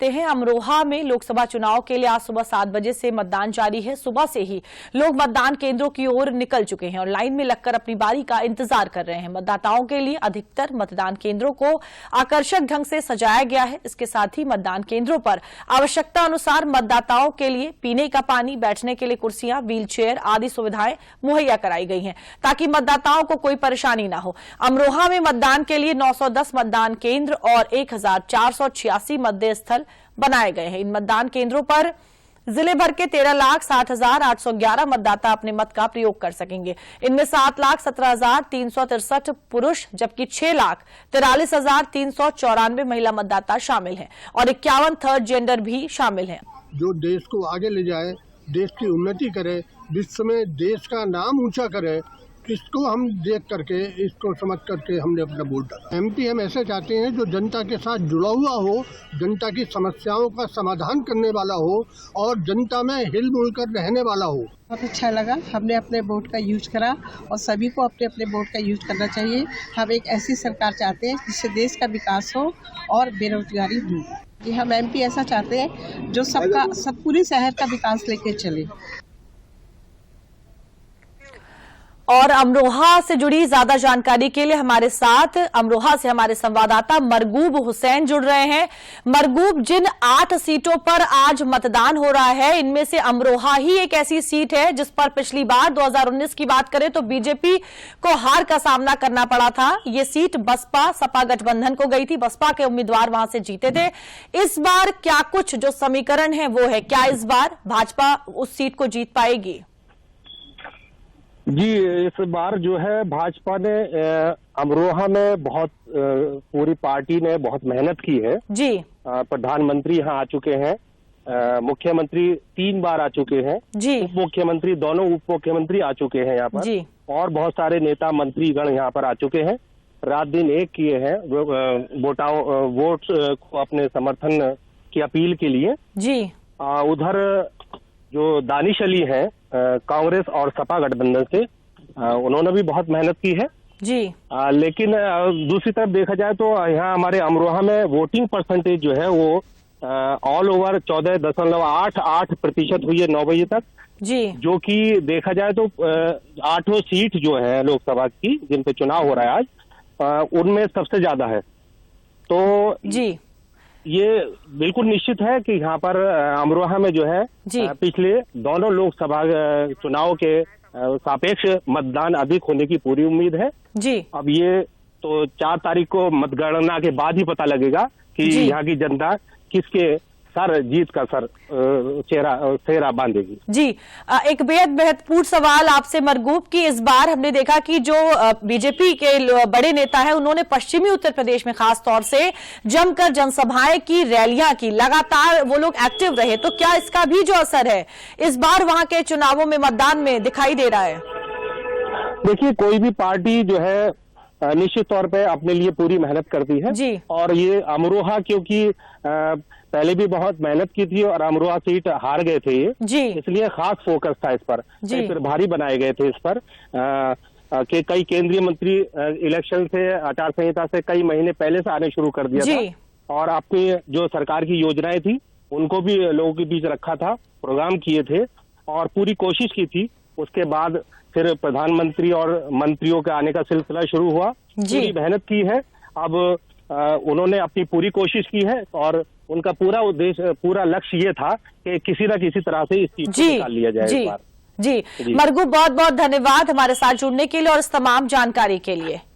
हैं अमरोहा में लोकसभा चुनाव के लिए आज सुबह 7 बजे से मतदान जारी है। सुबह से ही लोग मतदान केंद्रों की ओर निकल चुके हैं और लाइन में लगकर अपनी बारी का इंतजार कर रहे हैं। मतदाताओं के लिए अधिकतर मतदान केंद्रों को आकर्षक ढंग से सजाया गया है। इसके साथ ही मतदान केंद्रों पर आवश्यकता अनुसार मतदाताओं के लिए पीने का पानी, बैठने के लिए कुर्सियां, व्हील चेयर आदि सुविधाएं मुहैया कराई गई हैं ताकि मतदाताओं को कोई परेशानी न हो। अमरोहा में मतदान के लिए 910 मतदान केंद्र और 1486 मतदेय स्थल बनाए गए हैं। इन मतदान केंद्रों पर जिले भर के 13,60,811 मतदाता अपने मत का प्रयोग कर सकेंगे। इनमें 7,17,363 पुरुष जबकि 6,43,394 महिला मतदाता शामिल हैं और 51 थर्ड जेंडर भी शामिल हैं। जो देश को आगे ले जाए, देश की उन्नति करे, विश्व में देश का नाम ऊंचा करे, इसको हम देख करके, इसको समझ करके हमने अपना वोट डाला। एमपी हम ऐसे चाहते हैं जो जनता के साथ जुड़ा हुआ हो, जनता की समस्याओं का समाधान करने वाला हो और जनता में हिल मिल कर रहने वाला हो। बहुत अच्छा लगा, हमने अपने वोट का यूज करा और सभी को अपने अपने वोट का यूज करना चाहिए। हम एक ऐसी सरकार चाहते हैं जिससे देश का विकास हो और बेरोजगारी दूर। कि हम एमपी ऐसा चाहते हैं जो सब पूरे शहर का विकास लेके चले। और अमरोहा से जुड़ी ज्यादा जानकारी के लिए हमारे साथ अमरोहा से हमारे संवाददाता मरगूब हुसैन जुड़ रहे हैं। मरगूब, जिन 8 सीटों पर आज मतदान हो रहा है, इनमें से अमरोहा ही एक ऐसी सीट है जिस पर पिछली बार 2019 की बात करें तो बीजेपी को हार का सामना करना पड़ा था। ये सीट बसपा सपा गठबंधन को गई थी, बसपा के उम्मीदवार वहां से जीते थे। इस बार क्या कुछ जो समीकरण है वो है, क्या इस बार भाजपा उस सीट को जीत पाएगी? जी, इस बार जो है भाजपा ने अमरोहा में बहुत पूरी पार्टी ने बहुत मेहनत की है जी। प्रधानमंत्री यहाँ आ चुके हैं, मुख्यमंत्री 3 बार आ चुके हैं जी। उप मुख्यमंत्री, दोनों उप मुख्यमंत्री आ चुके हैं यहाँ पर जी। और बहुत सारे नेता मंत्रीगण यहाँ पर आ चुके हैं। रात दिन एक किए हैं वोट को अपने समर्थन की अपील के लिए जी। उधर जो दानिश अली हैं कांग्रेस और सपा गठबंधन से, उन्होंने भी बहुत मेहनत की है जी। लेकिन दूसरी तरफ देखा जाए तो यहाँ हमारे अमरोहा में वोटिंग परसेंटेज जो है वो ऑल ओवर 14.88% हुई है 9 बजे तक जी। जो कि देखा जाए तो 8 सीट जो है लोकसभा की जिन पे चुनाव हो रहा है आज, उनमें सबसे ज्यादा है। तो जी ये बिल्कुल निश्चित है कि यहाँ पर अमरोहा में जो है पिछले दोनों लोकसभा चुनाव के सापेक्ष मतदान अधिक होने की पूरी उम्मीद है जी। अब ये तो 4 तारीख को मतगणना के बाद ही पता लगेगा कि यहाँ की जनता किसके सर जीत का सेहरा बांधेगी जी। एक बेहद महत्वपूर्ण सवाल आपसे मरगूब की, इस बार हमने देखा कि जो बीजेपी के बड़े नेता हैं उन्होंने पश्चिमी उत्तर प्रदेश में खास तौर से जमकर जनसभाएं की, रैलियां की, लगातार वो लोग एक्टिव रहे। तो क्या इसका भी जो असर है इस बार वहां के चुनावों में मतदान में दिखाई दे रहा है? देखिए, कोई भी पार्टी जो है निश्चित तौर पे अपने लिए पूरी मेहनत करती है जी। और ये अमरोहा क्योंकि पहले भी बहुत मेहनत की थी और अमरोहा सीट हार गए थे ये जी। इसलिए खास फोकस था इस पर, फिर भारी बनाए गए थे इस पर कि कई केंद्रीय मंत्री इलेक्शन से, आचार संहिता से कई महीने पहले से आने शुरू कर दिया था और अपनी जो सरकार की योजनाएं थी उनको भी लोगों के बीच रखा था, प्रोग्राम किए थे और पूरी कोशिश की थी। उसके बाद फिर प्रधानमंत्री और मंत्रियों के आने का सिलसिला शुरू हुआ, पूरी मेहनत की है। अब उन्होंने अपनी पूरी कोशिश की है और उनका पूरा उद्देश्य, पूरा लक्ष्य ये था कि किसी न किसी तरह से इस चीज को निकाल लिया जाए इस बार। जी मरगूब, बहुत बहुत धन्यवाद हमारे साथ जुड़ने के लिए और इस तमाम जानकारी के लिए।